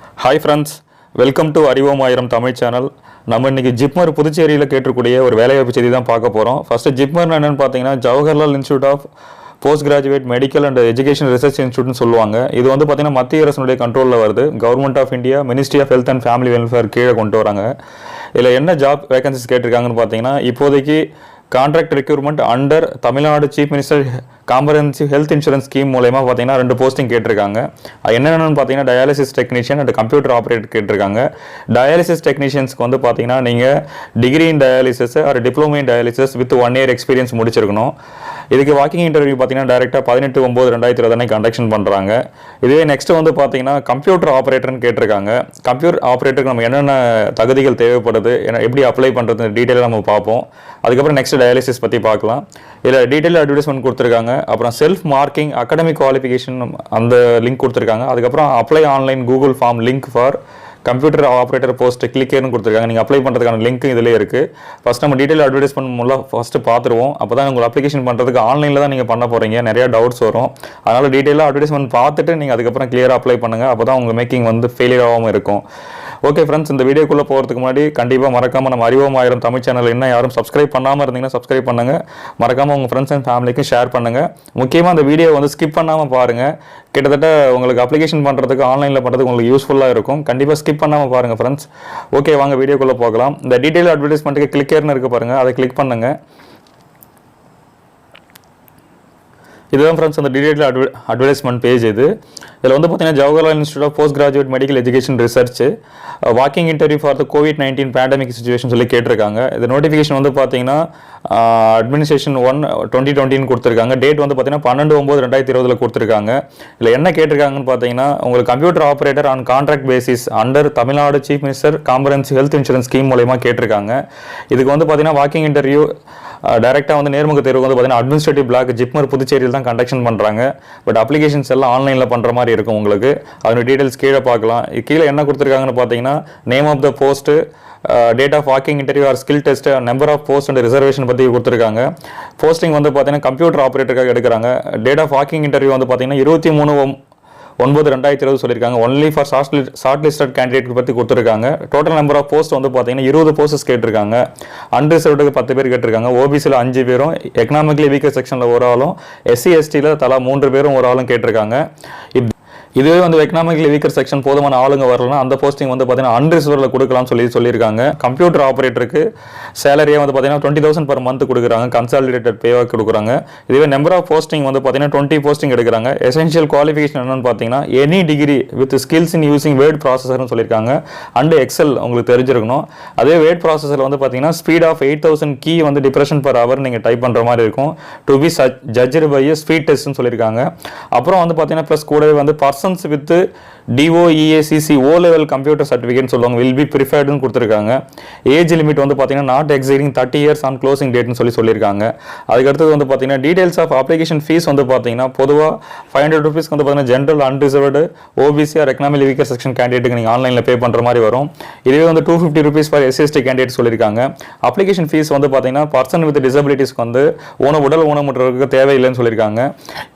Hi friends, welcome to அறிவோம் ஆயிரம் Tamil channel. நம்ம இன்னைக்கு ஜிப்மர் புதுச்சேரியில் கேட்டிருக்கூடிய ஒரு வேலைவாய்ப்பு செய்தி தான் பார்க்க போகிறோம். ஃபர்ஸ்ட் ஜிப்மர் என்னன்னு பார்த்தீங்கன்னா Jawaharlal institute of post graduate medical and education research இன்ஸ்டியூட்னு சொல்லுவாங்க. இது வந்து பார்த்தீங்கன்னா மத்திய அரசுடைய கண்ட்ரோலில் வருது. Government of India ministry of health and family welfare கீழே கொண்டு வராங்க. இதில் என்ன ஜாப் வேகன்சிஸ் கேட்டிருக்காங்கன்னு பார்த்தீங்கன்னா இப்போதைக்கு contract requirement under Tamil Nadu chief minister comprehensive health insurance scheme மூலமா பார்த்தீங்கன்னா 2 போஸ்டிங் கேட்டிருக்காங்க. என்னென்னு பார்த்தீங்கன்னா dialysis technician and computer operator கேட்டிருக்காங்க. டயாலிசிஸ் டெக்னீஷியன்ஸ்க்கு வந்து பார்த்தீங்கன்னா நீங்கள் degree in dialysis R diploma in dialysis with 1 year experience முடிச்சிருக்கணும். இதுக்கு வாக்கிங் இன்டர்வியூ பார்த்தீங்கன்னா டைரெக்டாக 18/9/2020 கண்டக்ஷன் பண்ணுறாங்க. இதுவே நெக்ஸ்ட் வந்து பார்த்தீங்கன்னா கம்ப்யூட்டர் ஆப்ரேட்டர்னு கேட்டிருக்காங்க. கம்ப்யூட்டர் ஆப்ரேட்டருக்கு நம்ம என்னென்ன தகுதிகள் தேவைப்படுது, எப்படி அப்ளை பண்ணுறது டீட்டெயிலாக நம்ம பார்ப்போம். அதுக்கப்புறம் நெக்ஸ்ட் டயாலிசிஸ் பற்றி பார்க்கலாம். இதில் டீட்டெயில் அட்வர்டைஸ்மெண்ட் கொடுத்துருக்காங்க. அப்புறம் செல்ஃப் மார்க்கிங் அகாடமிக் குவாலிஃபிகேஷன் அந்த லிங்க் கொடுத்துருக்காங்க. அதுக்கப்புறம் apply online Google form link for computer operator post கிளிக்கர்னு கொடுத்துருக்காங்க. நீங்கள் அப்ளை பண்ணுறதுக்கான லிங்க் இதிலே இருக்குது. ஃபஸ்ட் நம்ம டீட்டெயில் அட்வர்டைஸ்மெண்ட் மூலம் ஃபஸ்ட்டு பார்த்துருவோம். அப்போ தான் உங்களுக்கு அப்ளிகேஷன் பண்ணுறதுக்கு ஆன்லைனில் தான் நீங்கள் பண்ண போகிறீங்க. நிறையா டவுட்ஸ் வரும். அதனால் டீட்டெயிலாக அட்வர்டைஸ்மெண்ட் பார்த்துட்டு நீங்கள் அதுக்கப்புறம் கிளியராக அப்ளை பண்ணுங்கள். அப்போ தான் உங்கள் மேக்கிங் வந்து ஃபெயிலியர் ஆகாமல் இருக்கும். ஓகே ஃப்ரெண்ட்ஸ், இந்த வீடியோக்குள்ளே போகிறதுக்கு முன்னாடி கண்டிப்பாக மறக்காமல் நம்ம அறிவோம் ஆயிரம் தமிழ் சேனல் என்ன யாரும் சப்ஸ்கிரைப் பண்ணாமல் இருந்தீங்கன்னா சப்ஸ்கிரைப் பண்ணுங்கள். மறக்காமல் உங்கள் ஃப்ரெண்ட்ஸ் அண்ட் ஃபேமிலிக்கும் ஷேர் பண்ணுங்கள். முக்கியமாக அந்த வீடியோ வந்து ஸ்கிப் பண்ணாமல் பாருங்கள். கிட்டத்தட்ட உங்களுக்கு அப்ளிகேஷன் பண்ணுறதுக்கு ஆன்லைனில் பண்ணுறதுக்கு உங்களுக்கு யூஸ்ஃபுல்லாக இருக்கும். கண்டிப்பாக ஸ்கிப் பண்ணாமல் பாருங்கள் ஃப்ரெண்ட்ஸ். ஓகே, வாங்க வீடியோக்குள்ளே போகலாம். இந்த டீட்டெயில் அட்வர்டைஸ்மெண்ட்டுக்கு கிளிக்கர்னு இருக்குது பாருங்கள், அதை கிளிக் பண்ணுங்கள். இதுதான் ஃப்ரெண்ட்ஸ் அந்த டீட்டெயில் அட்வர்டைஸ்மெண்ட் பேஜ். இதில் வந்து பார்த்தீங்கன்னா Jawaharlal institute of post graduate medical education research walking interview for the COVID-19 pandemic situation சொல்லி கேட்டிருக்காங்க. இது நோட்டிஃபிகேஷன் வந்து பார்த்தீங்கன்னா அட்மினிஸ்ட்ரேஷன் 1/2020 கொடுத்துருக்காங்க. டேட் வந்து பார்த்தீங்கன்னா 12/9/2020 கொடுத்துருக்காங்க. இதில் என்ன கேட்டிருக்காங்கன்னு பார்த்தீங்கன்னா உங்களுக்கு computer operator on contract basis under Tamil Nadu chief minister comprehensive health insurance scheme மூலமா கேட்டிருக்காங்க. இதுக்கு வந்து பார்த்தீங்கன்னா வாக்கிங் இன்டர்வியூ டைரெக்டாக வந்து நேர்முக தேர்வு வந்து பார்த்தீங்கன்னா அட்மினிஸ்ட்ரேட்டிவ் பிளாக் ஜிப்மர் புதுச்சேரியில் தான் கண்டக்ஷன் பண்ணுறாங்க. பட் அப்ளிகேஷன்ஸ் எல்லாம் ஆன்லைனில் பண்ணுற மாதிரி இருக்கும். உங்களுக்கு அதோட டீட்டெயில்ஸ் கீழே பார்க்கலாம். கீழே என்ன கொடுத்துருக்காங்கன்னு பார்த்தீங்கன்னா name of the post, date of walking interview or skill test, number of post and reservation பற்றி கொடுத்துருக்காங்க. போஸ்டிங் வந்து பார்த்தீங்கன்னா கம்ப்யூட்டர் ஆப்ரேட்டருக்காக எடுக்கிறாங்க. டேட் ஆஃப் வாக்கிங் இன்டர்வியூ வந்து பார்த்தீங்கன்னா 23/9/2020 சொல்லியிருக்காங்க. Only for short listed candidate பற்றி கொடுத்துருக்காங்க. டோட்டல் நம்பர் ஆஃப் போஸ்ட் வந்து பார்த்தீங்கன்னா 20 போஸ்டஸ் கேட்டிருக்காங்க. அன்ரிசர்வ்டுக்கு 10 பேர் கேட்டிருக்காங்க. ஓபிசியில் 5 பேரும், எக்கனாமிக்கலி வீக்கர் செக்ஷனில் ஒரு ஆளும், SC STயில் தலா 3 பேரும் ஒரு ஆளும் கேட்டிருக்காங்க. இதுவே வந்து எக்கனாமிக்கலி வீக்கர் செக்ஷன் போதுமான ஆளுங்க வரலன்னா அந்த போஸ்டிங் வந்து பார்த்தீங்கன்னா அன்ரிசர்வ்ல கொடுக்கலாம்னு சொல்லியிருக்காங்க. கம்ப்யூட்டர் ஆப்ரேட்டருக்கு சேலரியே வந்து பார்த்தீங்கன்னா 20,000 per month கொடுக்குறாங்க. கன்சாலிடேட்டட் பேவாக கொடுக்குறாங்க. இதுவே நம்பர் ஆஃப் போஸ்டிங் வந்து பார்த்தீங்கன்னா 20 போஸ்டிங் எடுக்கிறாங்க. எசென்ஷியல் குவாலிஃபிகேஷன் என்னன்னு பார்த்தீங்கன்னா any degree with skills in using word ப்ராசஸர்னு சொல்லியிருக்காங்க. அண்ட் எக்ஸல் உங்களுக்கு தெரிஞ்சிருக்கணும். அதே வேர்ட் ப்ராசஸர் வந்து பார்த்தீங்கன்னா ஸ்பீட் ஆஃப் 8,000 கீ வந்து டிப்ரெஷன் per hour நீங்கள் டைப் பண்ணுற மாதிரி இருக்கும். To be judged by speed டெஸ்ட்னு சொல்லியிருக்காங்க. அப்புறம் வந்து பார்த்தீங்கன்னா ப்ளஸ் கூடவே வந்து persons with DOEACC O level computer certificate சொல்லுவாங்க will be preferredனு கொடுத்துருக்காங்க. ஏஜ் லிமிட் வந்து பார்த்தீங்கன்னா not exceeding 30 years on closing டேட்னு சொல்லியிருக்காங்க. அதுக்கடுத்தது வந்து பார்த்தீங்கன்னா டீடைல்ஸ் ஆஃப் அப்ளிகேஷன் ஃபீஸ் வந்து பார்த்தீங்கன்னா பொதுவாக 500 rupees வந்து பார்த்தீங்கன்னா general unreserved OBC or economic weaker section கேண்டிடேட்டுக்கு நீங்கள் ஆன்லைனில் பே பண்ணுற மாதிரி வரும். இதுவே வந்து 250 rupees for SC ST candidate சொல்லியிருக்காங்க. அப்ளிகேஷன் ஃபீஸ் வந்து பார்த்தீங்கன்னா பர்சன் வித் டிசபிலிட்டிஸ்க்கு வந்து உடல் ஊனமுற்றவர்களுக்கு தேவையில்லைன்னு சொல்லியிருக்காங்க.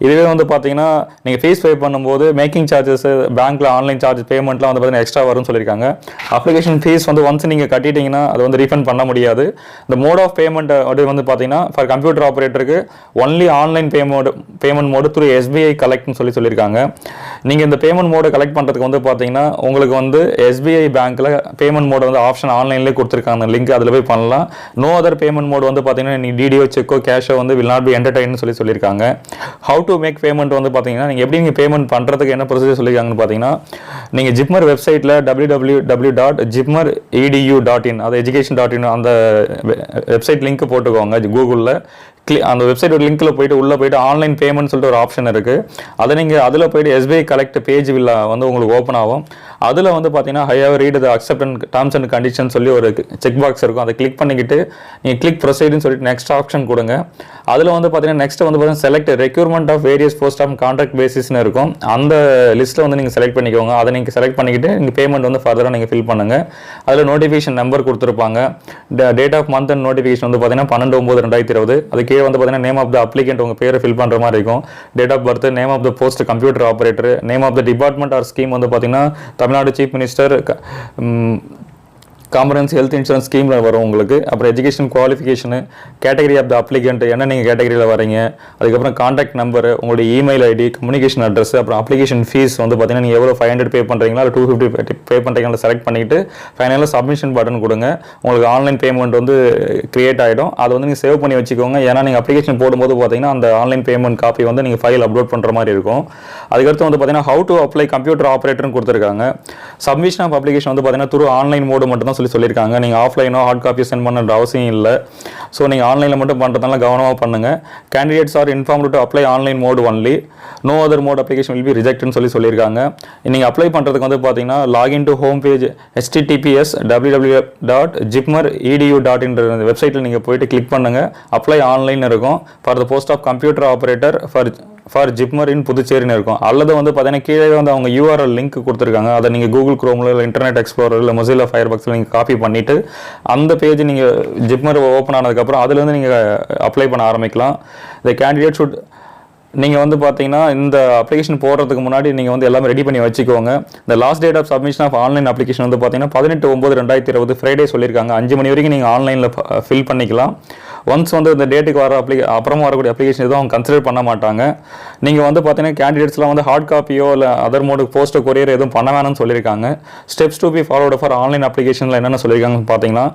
இதுவே வந்து பார்த்தீங்கன்னா நீங்கள் ஃபீஸ் பே பண்ணும்போது மேக்கிங் சார்ஜஸ், பேங்க்ல ஆன்லைன் சார்ஜ் பேமெண்ட்லாம் வந்து பார்த்தீங்கன்னா எக்ஸ்ட்ரா வரும்னு சொல்லியிருக்காங்க. அப்ளிகேஷன் ஃபீஸ் வந்து ஒன்ஸ் நீங்கள் கட்டிட்டீங்கன்னா அது வந்து ரீஃபண்ட் பண்ண முடியாது. இந்த மோட் ஆஃப் பேமெண்ட் வந்து பார்த்தீங்கன்னா ஃபார் கம்ப்யூட்டர் ஆப்ரேட்டருக்கு only online payment mode through SBI கலெக்ட்னு சொல்லியிருக்காங்க. நீங்கள் இந்த பேமெண்ட் மோடை கலெக்ட் பண்ணுறதுக்கு வந்து பார்த்தீங்கன்னா உங்களுக்கு வந்து SBI பேங்க்கில் பேமெண்ட் மோடு வந்து ஆப்ஷன் ஆன்லைன்லேயே கொடுத்துருக்காங்க. லிங்க் அதில் போய் பண்ணலாம். நோ அதர் பேமெண்ட் மோடு வந்து பார்த்தீங்கன்னா நீ DDO செக்கோ கேஷோ வந்து வில் நாட் பி என்டர்டைன்னு சொல்லியிருக்காங்க. ஹவு டு மேக் பேமெண்ட் வந்து பார்த்தீங்கன்னா நீங்கள் எப்படி நீங்கள் பேமெண்ட் பண்ணுறதுக்கு என்ன ப்ரொசீஜர் சொல்லியிருக்காங்கன்னு பார்த்தீங்கன்னா நீங்கள் ஜிப்மர் வெப்சைட்டில் www.jipmer.edu.in அது education.in அந்த வெப்சைட் லிங்க் போட்டுக்கோங்க கூகுளில். அந்த வெப்சைட்டோட லிங்க்ல போயிட்டு உள்ள போயிட்டு ஆன்லைன் பேமெண்ட் சொல்லிட்டு ஒரு ஆப்ஷன் இருக்கு. அதை நீங்கள் அதில் போயிட்டு SBI கலெக்ட் பேஜ் வந்து உங்களுக்கு ஓப்பன் ஆகும். அதில் வந்து பார்த்தீங்கன்னா I have read the accept and terms and condition சொல்லி ஒரு செக் பாக்ஸ் இருக்கும். அதை கிளிக் பண்ணிக்கிட்டு நீங்கள் கிளிக் ப்ரொசீடுன்னு சொல்லிட்டு நெக்ஸ்ட் ஆப்ஷன் கொடுங்க. அதில் வந்து பார்த்தீங்கன்னா நெக்ஸ்ட் வந்து பார்த்தீங்கன்னா select requirement of various post of contract பேசிஸ்னு இருக்கும். அந்த லிஸ்ட்டில் வந்து நீங்கள் செலக்ட் பண்ணிக்கோங்க. அதை நீங்கள் செலக்ட் பண்ணிக்கிட்டு நீங்கள் பேமெண்ட் வந்து ஃபர்தராக நீங்கள் ஃபில் பண்ணுங்கள். அதில் நோட்டிஃபிகேஷன் நம்பர் கொடுத்துருப்பாங்க. Date of month and notification வந்து பார்த்தீங்கன்னா 12/9/2020. அதுக்கு கீழே வந்து பார்த்தீங்கன்னா நேம் ஆஃப் த அப்ளிகண்ட் உங்கள் பேரை ஃபில் பண்ணுற மாதிரி இருக்கும். Date of birth, name of the post computer operator, name of the department R scheme வந்து பார்த்தீங்கன்னா Tamil Nadu chief minister காம்பரன்ஸ் health insurance ஸ்கீமில் வரும் உங்களுக்கு. அப்புறம் education qualification, category of the applicant, என்ன நீங்கள் கேட்டகரியில் வரீங்க, அதுக்கப்புறம் காண்டாக்ட் நம்பரு, உங்களுடைய இமெயில் ஐடி, கம்யூனிகேஷன் அட்ரஸ், அப்புறம் அப்ளிகேஷன் ஃபீஸ் வந்து பார்த்தீங்கன்னா நீங்கள் எவ்வளோ 500 பே பண்ணுறீங்களா இல்லை 250 பே பண்ணுறீங்களா செலக்ட் பண்ணிவிட்டு ஃபைனலாக சப்மிஷன் பட்டன் கொடுங்க. உங்களுக்கு ஆன்லைன் பேமெண்ட் வந்து கிரியேட் ஆகிடும். அதை வந்து நீங்கள் சேவ் பண்ணி வச்சுக்கோங்க. ஏன்னா நீங்கள் அப்ளிகேஷன் போடும்போது பார்த்தீங்கன்னா அந்த ஆன்லைன் பேமெண்ட் காப்பி வந்து நீங்கள் ஃபைல் அப்லோட் பண்ணுற மாதிரி இருக்கும். அதுக்கடுத்து வந்து பார்த்தீங்கன்னா ஹவு டு அப்ளை கம்ப்யூட்டர் ஆப்ரேட்டர்னு கொடுத்துருக்காங்க. சப்மிஷன் ஆஃப் அப்ளிகேஷன் வந்து பார்த்தீங்கன்னா த்ரூ ஆன்லைன் மோடு மட்டும் தான் சொல்லியிருக்காங்க. நீங்கள் ஆஃப்லைனோ ஹார்ட் காப்பி சென்ட் பண்ண அவசியம் இல்லை. ஸோ நீங்கள் ஆன்லைனில் மட்டும் பண்ணுறதுனால கவனமாக பண்ணுங்கள். Candidates are informed to apply online mode only, no other mode application will be ரிஜெக்ட்னு சொல்லியிருக்காங்க. நீங்கள் அப்ளை பண்ணுறதுக்கு வந்து பார்த்தீங்கன்னா login to home page https www.jipmer.edu.in வெப்சைட்டில் நீங்கள் போயிட்டு கிளிக் பண்ணுங்கள். அப்ளை ஆன்லைன் இருக்கும். For the post of computer operator for JIPMER in புதுச்சேரின்னு இருக்கும். அல்லது வந்து பார்த்தீங்கன்னா கீழே வந்து அவங்க URL லிங்க் கொடுத்துருக்காங்க. அதை நீங்கள் கூகுள் குரோமில் இல்லை இன்டர்நெட் எக்ஸ்ப்ளோரர் இல்லை மொசில்லா ஃபயர்பாக்ஸில் நீங்கள் காப்பி பண்ணிவிட்டு அந்த பேஜ் நீங்கள் ஜிப்மர் ஓப்பன் ஆனதுக்கப்புறம் அதுலேருந்து நீங்கள் அப்ளை பண்ண ஆரம்பிக்கலாம். இந்த கேண்டிடேட் ஷுட் நீங்கள் வந்து பார்த்தீங்கன்னா இந்த அப்ளிகேஷன் போடுறதுக்கு முன்னாடி நீங்கள் வந்து எல்லாமே ரெடி பண்ணி வச்சுக்கோங்க. இந்த last date of submission of online application வந்து பார்த்தீங்கன்னா 18/9/2020 ஃப்ரைடே சொல்லியிருக்காங்க. 5 மணி வரைக்கும் நீங்கள் ஆன்லைனில் ஃபில் பண்ணிக்கலாம். ஒன்ஸ் வந்து இந்த டேட்டுக்கு வர அப்புறமா வரக்கூடிய அப்ளிகேஷன் எதுவும் அவங்க கன்சிடர் பண்ண மாட்டாங்க. நீங்கள் வந்து பார்த்தீங்கன்னா கேண்டிடேட்ஸ்லாம் வந்து ஹார்ட் காப்பியோ இல்லை அதர் மோடு போஸ்ட்டோ கொரியர் எதுவும் பண்ண வேணும்னு சொல்லியிருக்காங்க. Steps to be followed for online அப்ளிகேஷனில் என்னென்ன சொல்லியிருக்காங்கன்னு பார்த்தீங்கன்னா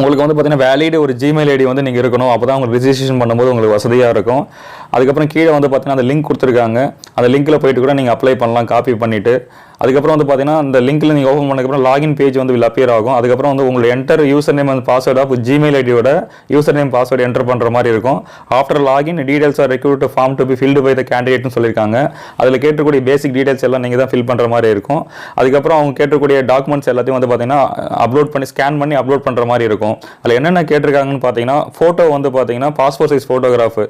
உங்களுக்கு வந்து பார்த்தீங்கன்னா வேலிட் ஒரு ஜிமெயில் ஐடி வந்து நீங்கள் இருக்கணும். அப்போ தான் உங்களுக்கு ரிஜிஸ்ட்ரேஷன் பண்ணும்போது உங்களுக்கு வசதியாக இருக்கும். அதுக்கப்புறம் கீழே வந்து பார்த்தீங்கன்னா அந்த லிங்க் கொடுத்துருக்காங்க. அந்த லிங்க்கில் போயிட்டு கூட நீங்கள் அப்ளை பண்ணலாம் காப்பி பண்ணிவிட்டு. அதுக்கப்புறம் வந்து பார்த்தீங்கன்னா அந்த லிங்க்கில் நீங்கள் ஓப்பன் பண்ணதுக்கப்புறம் லாகின் பேஜ் வந்து வில் அப்பியர் ஆகும். அதுக்கப்புறம் வந்து உங்களோட enter user name and password of Gmail ஐடியோட யூசர் நேம் பாஸ்வேர்டு என்டர் பண்ணுற மாதிரி இருக்கும். After login details are recruit form to be filled by the கேண்டிடேட்னு சொல்லியிருக்காங்க. அதில் கேட்டக்கூடிய பேசிக் டீடைல்ஸ் எல்லாம் நீங்கள் தான் ஃபில் பண்ணுற மாதிரி இருக்கும். அதுக்கப்புறம் அவங்க கேட்டக்கூடிய டாக்குமெண்ட்ஸ் எல்லாத்தையும் வந்து பார்த்தீங்கன்னா அப்லோட் பண்ணி ஸ்கேன் பண்ணி அப்லோட் பண்ணுற மாதிரி இருக்கும். அதில் என்னென்ன கேட்டிருக்காங்கன்னு பார்த்தீங்கன்னா ஃபோட்டோ வந்து பார்த்தீங்கன்னா passport size photograph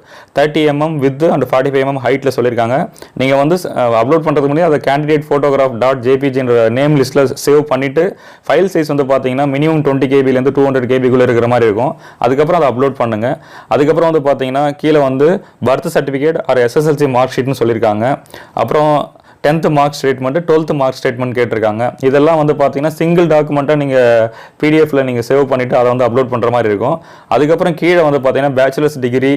30 mm with and 45 mm ஹைட்டில் சொல்லியிருக்காங்க. நீங்கள் வந்து அப்லோட் பண்ணுறதுக்கு முன்னாடி அதை கேண்டிடேட் ஃபோட்டோகிராஃப் .jpg என்ற நேம் லிஸ்ட்டில் சேவ் பண்ணிவிட்டு ஃபைல் சைஸ் வந்து பார்த்தீங்கன்னா மினிமம் 20 KBலேருந்து 200 KBக்குள்ளே இருக்கிற மாதிரி இருக்கும். அதுக்கப்புறம் அதை அப்லோட் பண்ணுங்கள். அதுக்கப்புறம் வந்து பார்த்தீங்கன்னா கீழே வந்து birth certificate or SSLC mark ஷீட்னு சொல்லியிருக்காங்க. அப்புறம் 10th mark statement 12th mark statement கேட்டிருக்காங்க. இதெல்லாம் வந்து பார்த்தீங்கன்னா சிங்கிள் டாக்குமெண்ட்டாக நீங்கள் PDF நீங்கள் சேவ் பண்ணிவிட்டு அதை வந்து அப்லோட் பண்ணுற மாதிரி இருக்கும். அதுக்கப்புறம் கீழே வந்து பார்த்தீங்கன்னா பேச்சுலர்ஸ் டிகிரி,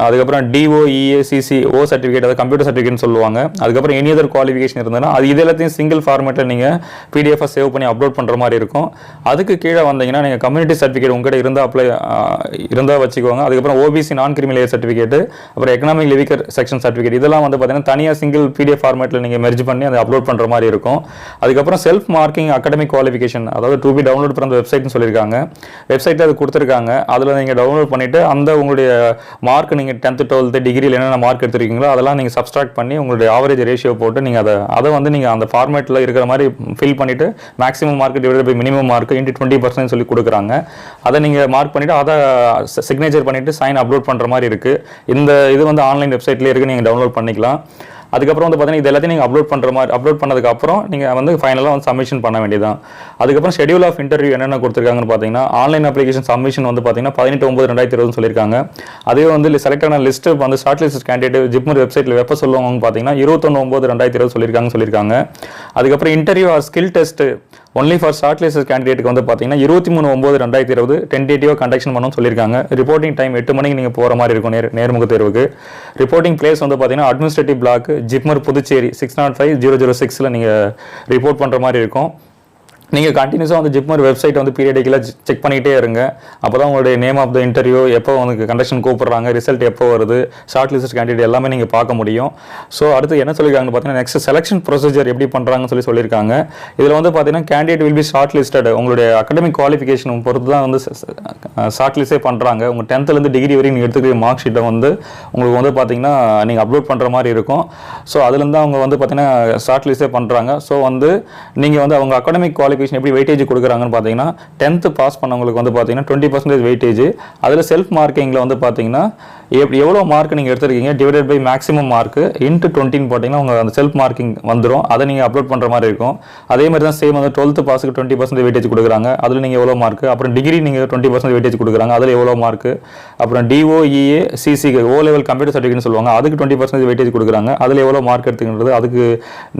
அதுக்கப்புறம் DOEACCO சர்டிஃபிகேட், அதாவது கம்ப்யூட்டர் சர்டிஃபிகேட்னு சொல்லுவாங்க. அதுக்கப்புறம் எனி அதர் குவாலிஃபிகேஷன் இருந்ததுன்னா அது இது எல்லாத்தையும் சிங்கிள் ஃபார்மேட்டில் நீங்கள் PDF சேவ் பண்ணி அப்லோட் பண்ணுற மாதிரி இருக்கும். அதுக்கு கீழே வந்தீங்கன்னா நீங்கள் கம்யூனிட்டி சர்டிஃபிகேட் உங்கள்கிட்ட இருந்தால் வச்சுக்கோங்க. அதுக்கப்புறம் OBC நான் கிரிமினல் ஏர் சர்டிஃபிகேட், அப்புறம் எக்கனாமிக் வீக்கர் செக்ஷன் சர்டிஃபிகேட், இதெல்லாம் வந்து பார்த்தீங்கன்னா தனியாக சிங்கிள் PDF ஃபார்மேட்டில் நீங்கள் மெர்ஜ் பண்ணி அதை அப்லோட் பண்ணுற மாதிரி இருக்கும். அதுக்கப்புறம் செல்ஃப் மார்க்கிங் அகாடமிக் குவாலிஃபிகேஷன், அதாவது டு பி டவுன்லோட் பண்ணுற வெப்சைட்னு சொல்லியிருக்காங்க. வெப்சைட்டில் அது கொடுத்துருக்காங்க. அதில் நீங்கள் டவுன்லோட் பண்ணிவிட்டு அந்த உங்களுடைய மார்க் நீங்கள் 10th 12th டிகிரியில் என்னென்ன மார்க் எடுத்துருக்கீங்களோ அதெல்லாம் நீங்கள் சப்ஸ்ட்ராக்ட் பண்ணி உங்களுடைய ஆவரேஜ் ரேஷியோ போட்டு நீங்கள் அதை வந்து நீங்கள் அந்த ஃபார்மேட்டில் இருக்கிற மாதிரி ஃபில் பண்ணிவிட்டு maximum mark divide by minimum mark into 20% சொல்லி கொடுக்குறாங்க. அதை நீங்கள் மார்க் பண்ணிவிட்டு அதை சிக்னேச்சர் பண்ணிவிட்டு சைன் அப்லோட் பண்ணுற மாதிரி இருக்குது. இந்த இது வந்து ஆன்லைன் வெப்சைட்லேயே இருக்குது, நீங்கள் டவுன்லோட் பண்ணிக்கலாம். அதுக்கப்புறம் வந்து பார்த்தீங்கன்னா இது எல்லாத்தையும் நீங்கள் அப்லோட் பண்ணதுக்கப்புறம் நீங்கள் வந்து ஃபைனலாக வந்து சப்மிஷன் பண்ண வேண்டியதான். அதுக்கப்புறம் ஷெடியூல் ஆஃப் இன்டர்வியூ என்னென்ன கொடுத்துருக்காங்கன்னு பார்த்தீங்கன்னா ஆன்லைன் அப்ளிகேஷன் சப்மிஷன் வந்து பார்த்தீங்கன்னா 18/9/2020 சொல்லியிருக்காங்க. அதே வந்து செலக்ட் ஆன லிஸ்ட்டு வந்து ஷார்ட் லிஸ்ட் கேண்டிடேட் ஜிப்மர் வெப்சைட்டில் எப்போ சொல்லுவாங்கன்னு பார்த்தீங்கன்னா 21/9/2020 சொல்லியிருக்காங்க. அதுக்கப்புறம் interview or skill test only for short list கேண்டிடேட்டுக்கு வந்து பார்த்தீங்கன்னா 23/9/2020 டென்டேட்டிவாக கண்டக்ஷன் பண்ணணும்னு சொல்லியிருக்காங்க. ரிப்போர்ட்டிங் டைம் 8 மணிக்கு நீங்கள் போகிற மாதிரி இருக்கும் நேர்முக தேர்வுக்கு. ரிப்போர்ட்டிங் பிளேஸ் வந்து பார்த்தீங்கன்னா அட்மினிஸ்ட்ரேட்டிவ் பிளாக் ஜிப்மர் புதுச்சேரி 605006ல் நீங்கள் ரிப்போர்ட் பண்ணுற மாதிரி இருக்கும். நீங்கள் கண்டினியூஸாக வந்து ஜிப்மர் வெப்சைட் வந்து பீரியடிக்கலாக செக் பண்ணிகிட்டே இருங்க. அப்போ தான் உங்களுடைய நேம் ஆஃப் த இன்டர்வியூ, எப்போ உங்களுக்கு கண்டக்ஷன் கூப்பிட்றாங்க, ரிசல்ட் எப்போ வருது, ஷார்ட் லிஸ்ட் கேண்டிடேட் எல்லாமே நீங்கள் பார்க்க முடியும். ஸோ அடுத்து என்ன சொல்லியிருக்காங்கன்னு பார்த்தீங்கன்னா நெக்ஸ்ட் செலெக்ஷன் ப்ரொசீஜர் எப்படி பண்ணுறாங்கன்னு சொல்லியிருக்காங்க. இதில் வந்து பார்த்தீங்கன்னா candidate will B short listed. உங்களுடைய அகடமிக் குவாலிஃபிகேஷன் பொறுத்து தான் வந்து ஷார்ட் லிஸ்டே பண்ணுறாங்க. உங்கள் 10th டிகிரி வரைக்கும் நீங்கள் எடுத்துக்கிற மார்க் ஷீட்டை வந்து உங்களுக்கு வந்து பார்த்தீங்கன்னா நீங்கள் அப்லோட் பண்ணுற மாதிரி இருக்கும். ஸோ அதுலேருந்து அவங்க வந்து பார்த்தீங்கன்னா ஷார்ட் லிஸ்டே பண்ணுறாங்க. ஸோ வந்து நீங்கள் வந்து அவங்க அகடமிக் குவாலிஃபிகேஷன் எப்படி வெயிட்டேஜ் கொடுக்குறாங்கன்னு பார்த்தீங்கன்னா 10th பாஸ் பண்ணவங்களுக்கு வந்து பார்த்தீங்கன்னா 20% வெயிட்டேஜ். அதில் செல்ஃப் மார்க்கிங்கில் வந்து பார்த்தீங்கன்னா எவ்வளோ மார்க் நீங்கள் எடுத்திருக்கீங்க divided by maximum mark into 20 போட்டிங்கன்னா உங்கள் அந்த செல்ஃப் மார்க்கிங் வந்துடும். அதை நீங்கள் அப்லோட் பண்ணுற மாதிரி இருக்கும். அதே மாதிரி தான் சேம் வந்து 12th பாஸுக்கு 20% வெயிட்டேஜ் கொடுக்குறாங்க, அதில் நீங்கள் எவ்வளோ மார்க். அப்புறம் டிகிரி நீங்கள் 20% வெயிட்டேஜ் கொடுக்குறாங்க, அதில் எவ்வளோ மார்க். அப்புறம் DOEA CC O level computer சர்டிஃபிகேட்னு சொல்லுவாங்க, அதுக்கு 20% வெயிட்டேஜ் கொடுக்குறாங்க, அதில் எவ்வளோ மார்க் எடுத்துக்கின்றது அதுக்கு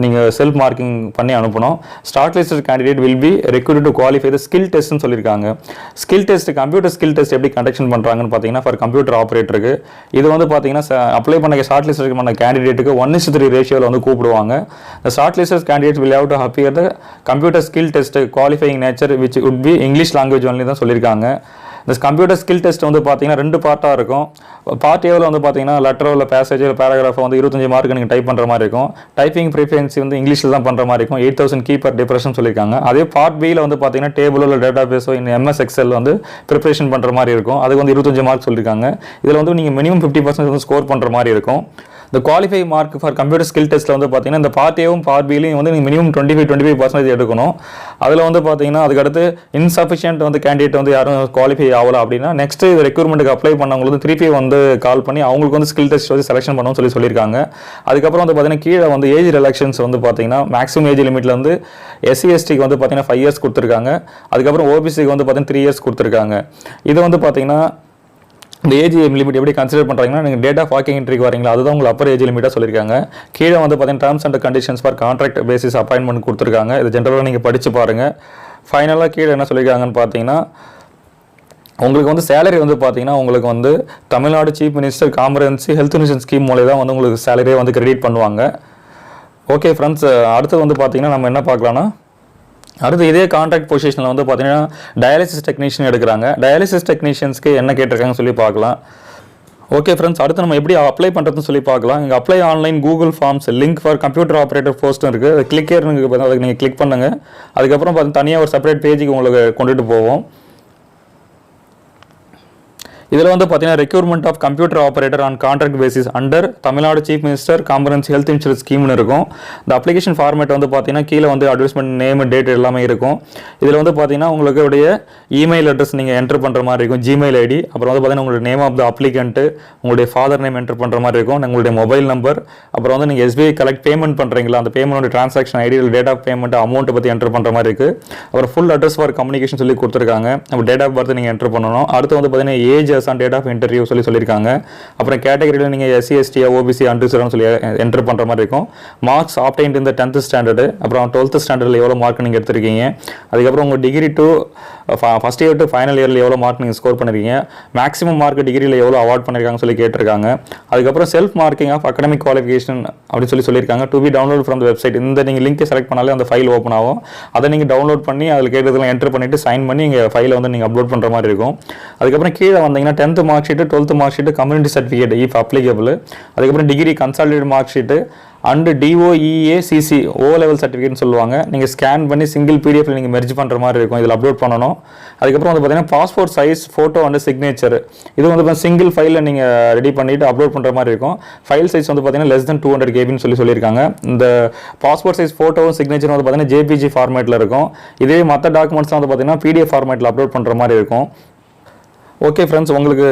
நீங்கள் செல்ஃப் மார்க்கிங் பண்ணி அனுப்பணும். Short listed candidate will be recruited to qualify the skill டெஸ்ட்னு சொல்லியிருக்காங்க. Skill test computer skill test எப்படி கண்டக்ஷன் பண்ணுறாங்கன்னு பார்த்தீங்கன்னா ஃபார் கம்ப்யூட்டர் ஆப்ரேட்டருக்கு இது வந்து பார்த்தீங்கன்னா அப்ளை பண்ண ஷார்ட் லிஸ்ட் பண்ண கேண்டிடேட்டுக்கு 1:3 ரேஷியோவில் வந்து கூப்பிடுவாங்க. The shortlisted candidates will have to appear the computer skill test qualifying nature which would be English language only தான் சொல்லியிருக்காங்க. இந்த கம்ப்யூட்டர் ஸ்கில் டெஸ்ட் வந்து பார்த்தீங்கன்னா 2 பார்ட்டாக இருக்கும். பார்ட் ஏவில் வந்து பார்த்தீங்கன்னா லெட்டரோ இல்லை பேசேஜ் இல்லை பேராகிராஃபை வந்து 25 மார்க் நீங்கள் டைப் பண்ணுற மாதிரி இருக்கும். டைப்பிங் ப்ரிஃபரன்சி வந்து இங்கிலீஷில் தான் பண்ணுற மாதிரி இருக்கும். 8000 கீ பர் டிப்ரெஷன் சொல்லியிருக்காங்க. அதே பார்ட் பியில் வந்து பார்த்தீங்கன்னா டேபிளோ இல்லை டேட்டா பேஸோ இந்த MS Excel வந்து ப்ரிப்பரேஷன் பண்ணுற மாதிரி இருக்கும். அதுக்கு வந்து 25 மார்க் சொல்லியிருக்காங்க. இதில் வந்து நீங்கள் மினிமம் 50% வந்து ஸ்கோர் பண்ணுற மாதிரி இருக்கும். இந்த qualify mark for computer skill டெஸ்ட்டில் வந்து பார்த்தீங்கன்னா இந்த பார்ட் ஏவும் பார்ட் பிலையும் வந்து நீங்கள் மினிமம் 25% எடுக்கணும். அதில் வந்து பார்த்தீங்கன்னா அதுக்கடுத்து இன்சஃபிஷியன்ட் வந்து கேண்டிடேட் வந்து யாரும் குவாலிஃபை ஆகலாம் அப்படின்னா நெக்ஸ்ட் ரெக்ரூட்மெண்ட்டுக்கு அப்ளை பண்ணவங்களுக்கு வந்து திருப்பி வந்து கால் பண்ணி அவங்களுக்கு வந்து ஸ்கில் டெஸ்ட் வந்து செலெக்ஷன் பண்ணணும்னு சொல்லியிருக்காங்க. அதுக்கப்புறம் வந்து பார்த்தீங்கன்னா கீழே வந்து ஏஜ் ரிலாக்ஷன்ஸ் வந்து பார்த்தீங்கன்னா மேக்ஸிமம் ஏஜ் லிமிட்டில் வந்து SC STக்கு வந்து பார்த்தீங்கன்னா 5 இயர்ஸ் கொடுத்துருக்காங்க. அதுக்கப்புறம் OBCக்கு வந்து பார்த்தீங்கன்னா 3 இயர்ஸ் கொடுத்துருக்காங்க. இது வந்து பார்த்தீங்கன்னா இந்த ஏஜ் லிமிட் எப்படி கன்சிடர் பண்ணுறாங்கன்னா நீங்கள் டேட் ஆஃப் வாக்கிங் என்ட்ரிக்கு வரீங்களா அதுதான் உங்களுக்கு அப்பர் ஏஜ் லிமிட்டாக சொல்லியிருக்காங்க. கீழே வந்து பார்த்தீங்கன்னா terms and conditions for contract basis appointment கொடுத்துருக்காங்க. இது ஜென்ரலாக நீங்கள் படித்து பாருங்கள். ஃபைனலாக கீழே என்ன சொல்லியிருக்காங்கன்னு பார்த்தீங்கன்னா உங்களுக்கு வந்து சேலரி வந்து பார்த்தீங்கன்னா உங்களுக்கு வந்து Tamil Nadu chief minister comprehensive health insurance scheme மூலம் தான் வந்து உங்களுக்கு சேலரியே வந்து கிரெடிட் பண்ணுவாங்க. ஓகே ஃப்ரெண்ட்ஸ், அடுத்து வந்து பார்த்தீங்கன்னா நம்ம என்ன பார்க்கலாம்னா அடுத்து இதே கான்ட்ராக்ட் பொசிஷனில் வந்து பார்த்தீங்கன்னா டயாலிசிஸ் டெக்னீஷியன் எடுக்கிறாங்க. டயாலிசிஸ் டெக்னீஷியன்ஸ்க்கு என்ன கேட்டிருக்காங்கன்னு சொல்லி பார்க்கலாம். ஓகே ஃப்ரெண்ட்ஸ், அடுத்து நம்ம எப்படி அப்ளை பண்ணுறதுன்னு சொல்லி பார்க்கலாம். இங்கே apply online Google forms link for computer operator போஸ்ட்டும் இருக்குது. அது கிளிக் ஏறுனுக்கு பார்த்தா அதுக்கு நீங்கள் கிளிக் பண்ணுங்கள். அதுக்கப்புறம் பார்த்து தனியாக ஒரு செப்பரேட் பேஜுக்கு உங்களுக்கு கொண்டுட்டு போவோம். இதில் வந்து பார்த்தீங்கன்னா requirement of computer operator on contract basis under Tamil Nadu chief minister comprehensive health insurance ஸ்கீம்னு இருக்கும். இந்த அப்ளிகேஷன் ஃபார்மேட் வந்து பார்த்தீங்கன்னா கீழே வந்து அட்வர்டைஸ்மெண்ட் நேம் டேட் எல்லாமே இருக்கும். இதில் வந்து பார்த்தீங்கன்னா உங்களுக்கு இமெயில் அட்ரஸ் நீங்கள் என்டர் பண்ணுற மாதிரி இருக்கும், ஜிமெயில் ஐடி. அப்புறம் வந்து பார்த்தீங்கன்னா உங்களுடைய நேம் ஆஃப் த அப்ளிகண்ட்டு, உங்களுடைய ஃபாதர் நேம் என்டர் பண்ணுற மாதிரி இருக்கும், உங்களுடைய மொபைல் நம்பர். அப்புறம் வந்து நீங்கள் SBI கலெக்ட் பேமெண்ட் பண்ணுறீங்களா அந்த payment transaction ID, date of payment அமௌண்ட்டை பற்றி என்டர் பண்ணுற மாதிரி இருக்குது. அப்புறம் ஃபுல் அட்ரஸ் ஃபார் கம்யூனிகேஷன் சொல்லி கொடுத்துருக்காங்க. அப்புறம் டேட் ஆஃப் பர்த் நீங்கள் என்டர் பண்ணணும். அடுத்து வந்து பார்த்தீங்கன்னா age and date of interview சொல்லியிருக்காங்க. அப்புறம் கேட்டகரியில் நீங்கள் SC ST OBC அன்ரிசர்வ்னு சொல்லி என்டர் பண்ணுற மாதிரி இருக்கும். மார்க்ஸ் ஆப்டைன்ட் இந்த 10th ஸ்டாண்டர்டு, அப்புறம் 12th ஸ்டாண்டர்டில் எவ்வளோ மார்க் நீங்கள் எடுத்திருக்கீங்க. அதுக்கப்புறம் உங்கள் degree to first year to final இயரில் எவ்வளோ மார்க் நீங்கள் ஸ்கோர் பண்ணிருக்கீங்க, மேக்ஸிமம் மார்க் டிகிரியில் எவ்வளோ அவார்ட் பண்ணியிருக்காங்கன்னு சொல்லி கேட்டிருக்காங்க. அதுக்கப்புறம் self marking of academic qualification அப்படின்னு சொல்லியிருக்காங்க. To be download from the website. இந்த நீங்கள் லிங்க் செலக்ட் பண்ணாலே அந்த ஃபைல் ஓப்பன் ஆகும். அதை நீங்கள் டவுன்லோட் பண்ணி அதில் கேட்டதெல்லாம் என்டர் பண்ணிவிட்டு சைன் பண்ணி இங்கே ஃபைலை வந்து நீங்கள் அப்லோட் பண்ணுற மாதிரி இருக்கும். அதுக்கப்புறம் கீழே வந்தீங்கன்னா 10th mark sheet, 12th mark sheet, community certificate if applicable, அதுக்கப்புறம் degree consolidate mark sheet and DOEA CC O level சர்டிஃபிகேட்னு சொல்லுவாங்க. நீங்கள் ஸ்கேன் பண்ணி சிங்கிள் PDF நீங்கள் மெர்ஜ் பண்ணுற மாதிரி இருக்கும். இதில் அப்லோட் பண்ணணும். அதுக்கப்புறம் வந்து பார்த்தீங்கன்னா passport size photo and signature. இது வந்து சிங்கிள் ஃபைலில் நீங்கள் ரெடி பண்ணிவிட்டு அப்லோட் பண்ணுற மாதிரி இருக்கும். ஃபைல் சைஸ் வந்து பார்த்தீங்கன்னா less than 200 KBன்னு சொல்லியிருக்காங்க. இந்த பாஸ்போர்ட் சைஸ் ஃபோட்டோவும் சிக்னேச்சரும் வந்து பார்த்தீங்கன்னா JPG ஃபார்மேட்டில் இருக்கும். இதே மற்ற டாக்குமெண்ட்ஸ்லாம் வந்து பார்த்தீங்கன்னா PDF ஃபார்மேட்டில் அப்லோட் பண்ணுற மாதிரி இருக்கும். ஓகே ஃப்ரெண்ட்ஸ், உங்களுக்கு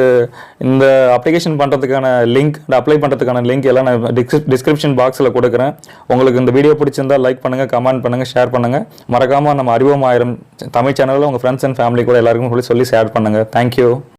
இந்த அப்ளிகேஷன் பண்ணுறதுக்கான லிங்க், இந்த அப்ளை பண்ணுறதுக்கான லிங்க் எல்லாம் நான் டிஸ்கிரிப்ஷன் பாக்ஸில் கொடுக்குறேன். உங்களுக்கு இந்த வீடியோ பிடிச்சிருந்தால் லைக் பண்ணுங்கள், கமெண்ட் பண்ணுங்கள், ஷேர் பண்ணுங்கள். மறக்காமல் நம்ம அறிவோம் 1000 தமிழ் சேனலில் உங்கள் ஃப்ரெண்ட்ஸ் அண்ட் ஃபேமிலி கூட எல்லாருக்கும் சொல்லி ஷேர் பண்ணுங்கள். தேங்க்யூ.